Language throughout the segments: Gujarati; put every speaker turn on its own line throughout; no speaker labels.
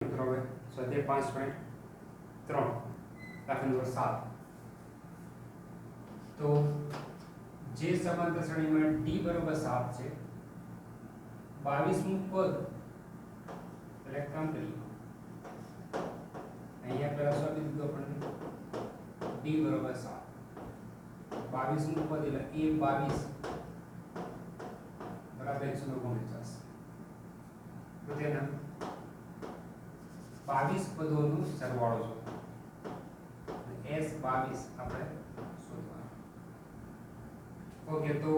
હવે સ્વાધ્યાય 5.3 દાખલા નંબર 7 તો જે સમાંતર શ્રેણીમાં d બરાબર 7 છે 22મું પદ એટલે કામ કરીએ અહીંયા પહેલા શું આપી દીધું આપણને d બરાબર 7 22મું પદ એટલે a22 બરાબર 149 તો તેના 22 પદોનો સરવાળો છે S22 આપણે શોધવાનું. ઓકે, તો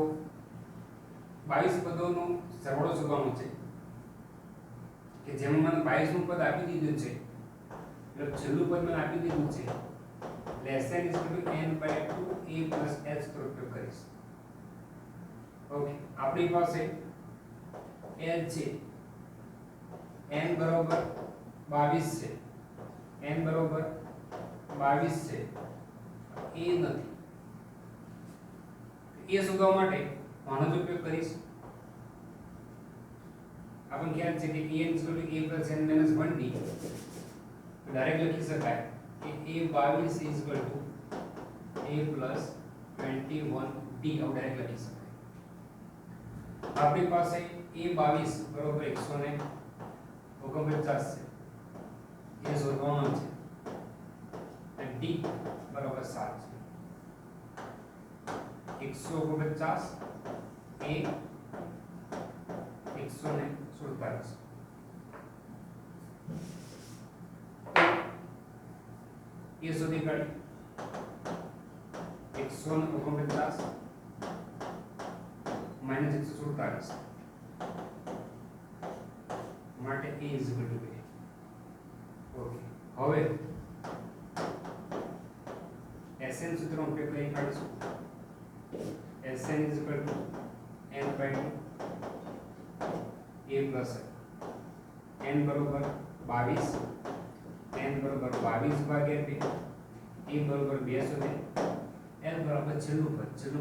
22 પદોનો સરવાળો શોધવાનો છે કે જેમાં મને 22નું પદ આપી દીધું છે એટલે છેલ્લું પદ મને આપી દીધું છે એટલે Sn = n/2 a + h નો ઉપયોગ કરીશ. ઓકે, આપણી પાસે l છે n બરાબર 22 છે n બરાબર 22 છે a નથી a શોધવા માટે આનો જ ઉપયોગ કરીશ. આપણને ખ્યાલ છે કે n = a + n - 1d તો ડાયરેક્ટ લખી શકાય કે a22 = a + 21d આવું ડાયરેક્ટ લખી શકાય. આપણી પાસે a22 બરાબર 149 છે એ શોધવાનો છે d બરાબર 7 છે 149 a 147 એ શોધી કાઢી 149 - 147 માટે a = 2. ઓકે, હવે Sn સૂત્રનો ઉપયોગ કરી કાઢીશું. Sn = n/2 a + n બરાબર 22 n બરાબર 22 ભાગ્યા 2 a બરાબર 2 સુધી l બરાબર છેલ્લું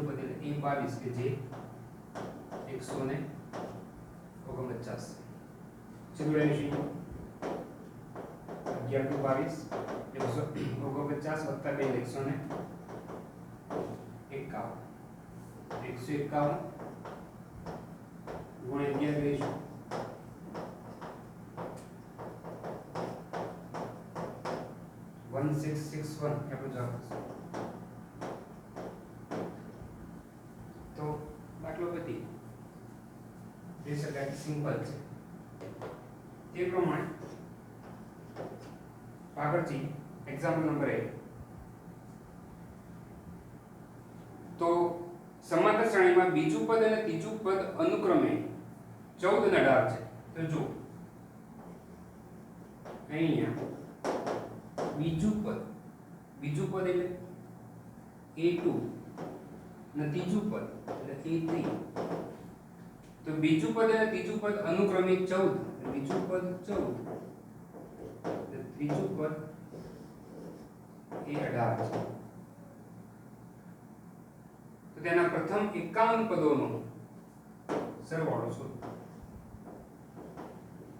પદ એટલે a22 કે જે 149 છેલ્લું શું 11 * 22 149 + 2 151 151 ગુણ્યા 11 કરીશું 1661 આપણો જવાબ થશે. તો દાખલો પતિ જોઈ શકાય સિમ્પલ છે. તે પ્રમાણે આગળથી એક્ઝામ્પલ નંબર 1 તો સમાંતર શ્રેણીમાં બીજું પદ અને ત્રીજું પદ અનુક્રમે 14 અને 18 છે. તો જો અહીંયા બીજું પદ એટલે a2 અને ત્રીજું પદ એટલે a3. તો બીજું પદ અને ત્રીજું પદ અનુક્રમે 14 બીજું પદ 14 ત્રીજું પદ એ 18 છે. તો તેના પ્રથમ 51 પદોનો સરવાળો શોધો.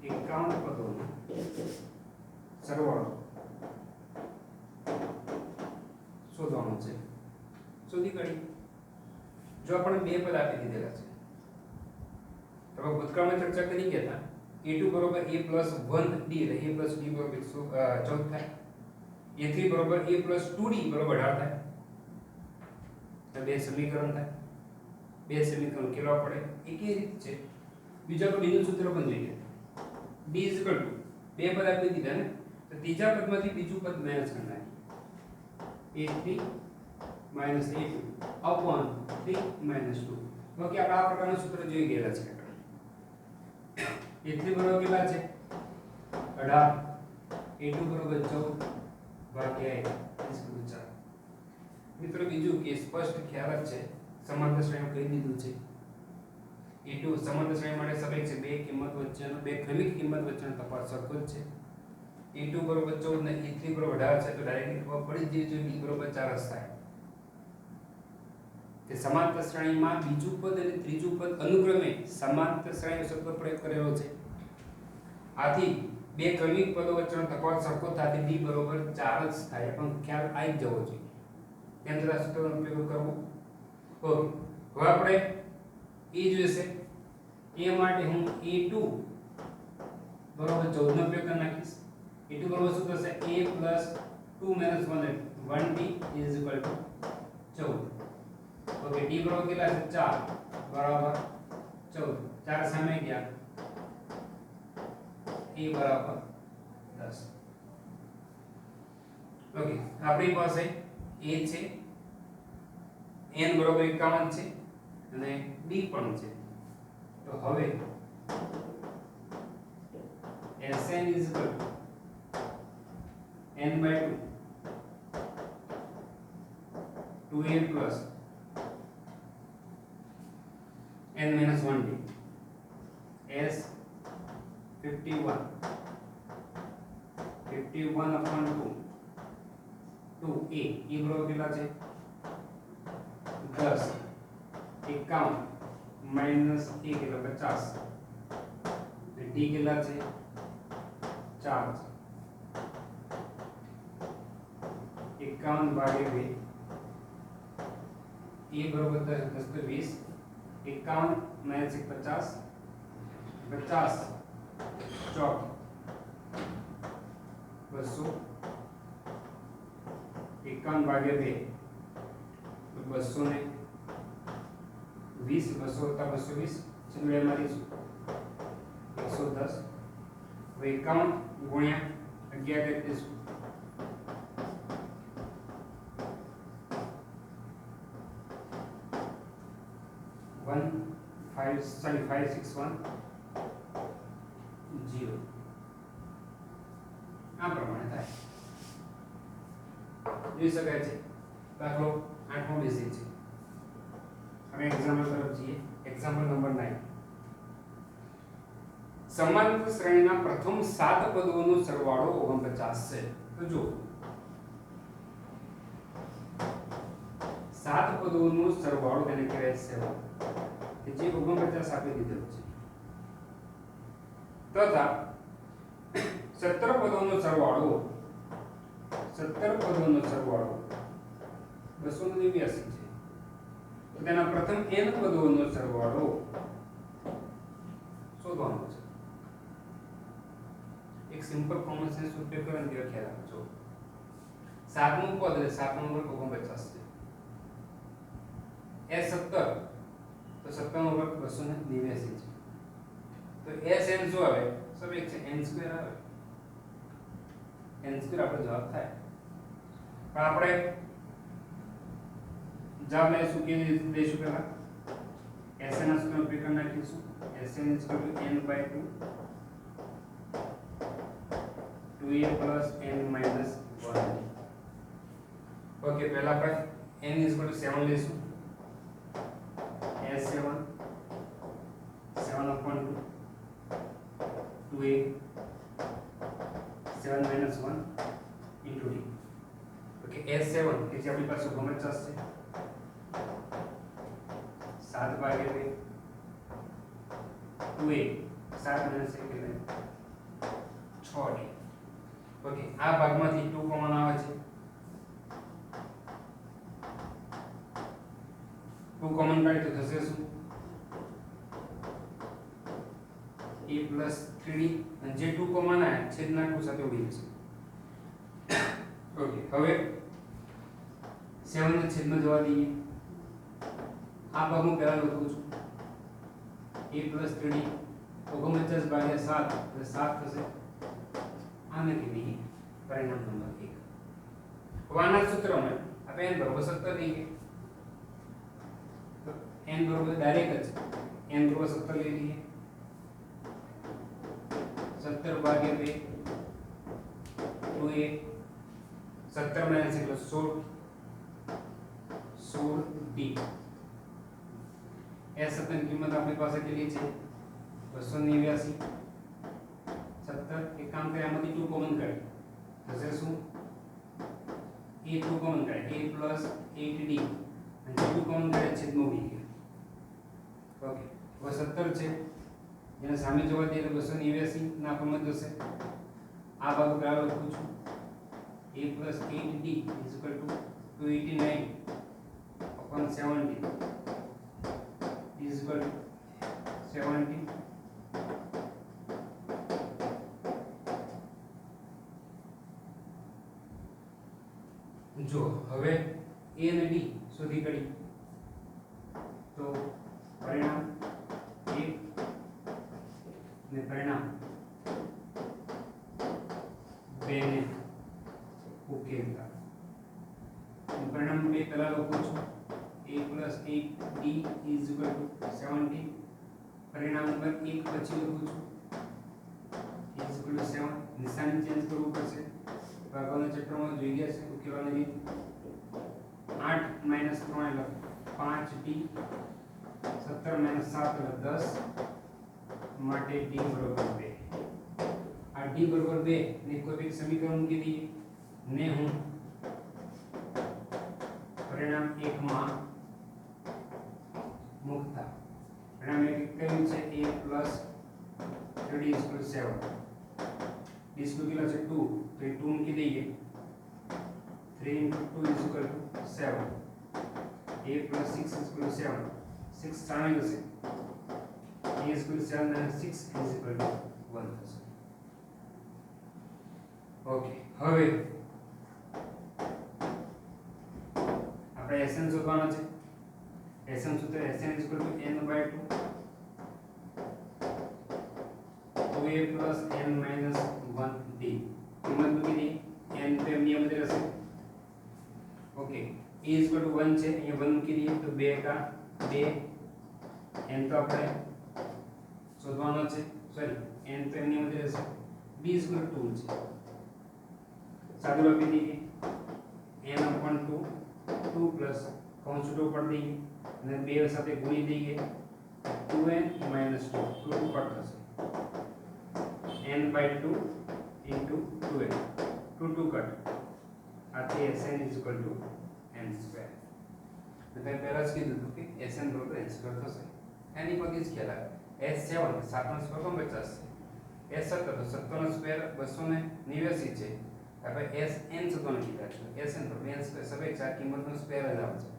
51 પદોનો સરવાળો શોધવાનો છે. શોધી કાઢી. જો આપણે બે પદ આપી દીધેલા છે તો ભૂતકાળમાં ચર્ચા કરી ગયા હતા a2 બરાબર a + 1d એટલે a + d બરાબર 114 થાય. a3 બરાબર a + 2d બરાબર 18 થાય. તો બે સમીકરણ થાય. બે સમીકરણ કેવા પડે એક એ રીત છે. બીજા આપણે બીજું સૂત્ર પણ જોઈએ. d = બે પદ આપી દીધા ને તો ત્રીજા પદમાંથી બીજું પદ માઈનસ કરી નાખીએ a3 - a2 upon 3 - 2. ઓકે, આપણે આ પ્રકારનું સૂત્ર જોઈ ગયેલા છે. a3 બરાબર કેટલા છે 18 a2 બરાબર 14 ભાગ્યા 1 4. મિત્રો બીજું કે સ્પષ્ટ ખ્યાલ જ છે. સમાંતર શ્રેણીમાં કહી દીધું છે a2 સમાંતર શ્રેણી માટે સબેક છે. બે કિંમત વચ્ચેનો બે ક્રમિક કિંમત વચ્ચેનો તફાવત સરખો જ છે. a2 બરાબર 14 ને a3 બરાબર 18 છે તો ડાયરેક્ટલી ખબર પડી જ જોઈએ b બરાબર 4 જ થાય. તે સમાંતર શ્રેણીમાં બીજું પદ અને ત્રીજું પદ અનુક્રમે સમાંતર શ્રેણી શબ્દ પ્રયોગ કરેલો છે. આથી બે ક્રમિક પદો વચ્ચેનો તફાવત સરખો થાય d બરોબર 4 જ થાય પણ ખ્યાલ આવી જવો જોઈએ કેન્દ્ર સૂત્રનો ઉપયોગ કરવો ઓકે હવે આપણે એ જોઈશે એ માટે હું e2 બરોબર 14 નો ઉપયોગ કરી નાખીશ e2 બરોબર શું થશે a 2 1 1d is equal to 14 okay d બરોબર કેટલા છે 4 બરાબર 14 4 સામે ગયા a બરાબર 10 ઓકે આપણી પાસે a છે n બરોબર 51 છે અને d પણ છે તો હવે Sn is equal to n by 2 2a plus n minus 1d s 51 upon 2 2a e બરોબર કેટલા છે 10 51 minus 1 એટલે 50 અને d કેટલા છે 4 51 ભાગ્યા 2 e બરોબર 10 તો 20 51 minus 1 50 ચોક 200 51 ભાગ્યા 2 તો 200 ને 20 220 ચલો એ મારી 110 હવે 51 ગુણ્યા 11 કરીશું 561 0 આ પ્રમાણે થાય જોઈ શકાય છે દાખલો 8મો બેઝિક છે હવે એક્ઝામ્પલ તરફ જઈએ એક્ઝામ્પલ નંબર 9 સમાંતર શ્રેણીના પ્રથમ 7 પદોનો સરવાળો 49 છે તો જો 7 પદોનો સરવાળો તેને કહેવાય છે કે જે 49 આપી દીધેલો છે તથા 17 પદોનો સરવાળો 289 છે તો તેના પ્રથમ n પદોનો સરવાળો શોધવાનો છે એક સિમ્પલ કોમન સેન્સ ઉપયોગ કરીને તે ખ્યાલ રાખજો 7મું પદ એટલે 7 નો વર્ગ 49 છે s 17 તો 17 નો વર્ગ 289 છે તો sn શું આવે સબ એક છે n2 આવે n2 આપણો જવાબ થાય પણ આપણે જવાબ લઈશું કે લઈશું પહેલા sn ના સૂત્રનો ઉપયોગ કરી નાખીશું sn n by 2 2a plus n minus 1 okay પહેલા આપણે n 7 લઈશું s7 7 upon 2 2a 7 minus 1 into d okay s7 કે જે આપણી પાસે 49 છે 7 ભાગ્યા 2 2a 7 minus 1 એટલે 6d ઓકે આ ભાગમાંથી 2 કોમન આવે છે 2 કોમન કાઢી તો થશે શું a plus 3d અને જે 2 કોમન આવે છેદના 2 સાથે ઉડી જશે ઓકે હવે 7 ને છેદમાં જવા દઈએ આ ભાગ હું પહેલા લખું છું a plus 3d 49 ભાગ્યા 7 એટલે 7 થશે આને કહીએ પરિણામ નંબર 1 વાના સૂત્રમાં આપણે n બરાબર 17 લઈએ તો n બરાબર ડાયરેક્ટ જ n બરાબર 17 લઈ લઈએ 17 ભાગ્યા 2 2a 17 minus 1 16d s 17 ની કિંમત આપણી પાસે કેટલી છે 289 17 એક કામ કરે આમાંથી 2 કોમન કાઢી થશે શું a 2 કોમન કાઢે a plus 8d અને 2 કોમન કાઢે છેદમાં ઉડી ગયા ઓકે હવે 17 છે જેને સામે જોવા દઈએ એટલે 289 ના આપણને જશે આ બાજુ પેલા લખું છું a plus 8d is equal to 289 upon 70 is equal to 70. જો હવે a અને d શોધી કાઢી તો પરિણામ 1 ને પરિણામ 2 ને ઉકેલતા પરિણામ 2 પહેલા લખું છું a plus 8d is equal to 70. પરિણામ નંબર 1 પછી લખું છું is equal to 7. નિશાની ચેન્જ કરવું પડશે. આગળના ચેપ્ટરમાં જોઈ ગયા છે ઉકેલવાની રીત. 8 minus 3 એટલે 5d, 17 minus 7 એટલે 10 માટે d બરોબર 2. આ d બરોબર 2 ને કોઈ એક સમીકરણ મૂકી દઈએ ને હું પરિણામ 1 માં મૂકતા પરિણામ 1 કયું છે a plus 3d is equal to 7. d square કેટલા છે 2 તો એ 2 મૂકી દઈએ. 3 into 2 is equal to 7. a plus 6 is equal to 7. 6 સામે જશે. a is equal to 7 and 6 is equal to 1 થશે. ઓકે, હવે આપણે Sn શોધવાનો છે. Sn સૂત્ર Sn is equal to n by 2 2a plus n minus 1d. કિંમત મૂકી દઈએ. n તો એમની એમ જ રહેશે. Okay, a is equal to 1 છે, અહીંયા 1 મૂકી દઈએ તો 2 કા 2. n તો આપણે શોધવાનો છે, સોરી n તો એમની એમ જ રહેશે. b is equal to 2 છે. સાદું આપી દઈએ n upon 2 2 plus કૌંસ છૂટો પાડી દઈએ અને 2 સાથે ગુણી દઈએ 2n minus 2 2 કટ થશે. n by 2 into 2n 2 2 cut આથી Sn is equal to n square. મેં પહેલા જ કીધું હતું કે Sn બરોબર n square થશે. એની પરથી જ ખ્યાલ આવે. S7 7 નો સ્ક્વેર 50 છે. S17 તો 17 નો સ્ક્વેર 289 છે. હવે Sn શોધવાનું કીધા છે. Sn પર n સ્ક્વેર સભે ચાર કિંમતનો સ્ક્વેર જ આવે છે.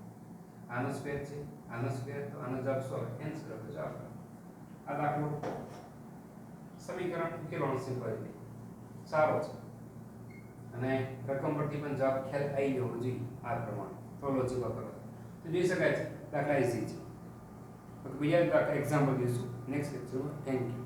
આનો સ્ક્વેર છે, આનો સ્ક્વેર, તો આનો જવાબ શું આવે? n સ્ક્વેર તો જવાબ આવે. આ દાખલો સમીકરણ ઉકેલવાનો સિમ્પલ સારો છે અને રકમ પરથી પણ જવાબ ખ્યાલ આવી જવો જોઈએ. આ પ્રમાણે થોડો લોજિક કરો તો જોઈ શકાય છે દાખલા ઈઝી છે. તો બીજા દાખલા એક્ઝામ્પલ જોઈશું નેક્સ્ટ લેક્ચરમાં. Thank you.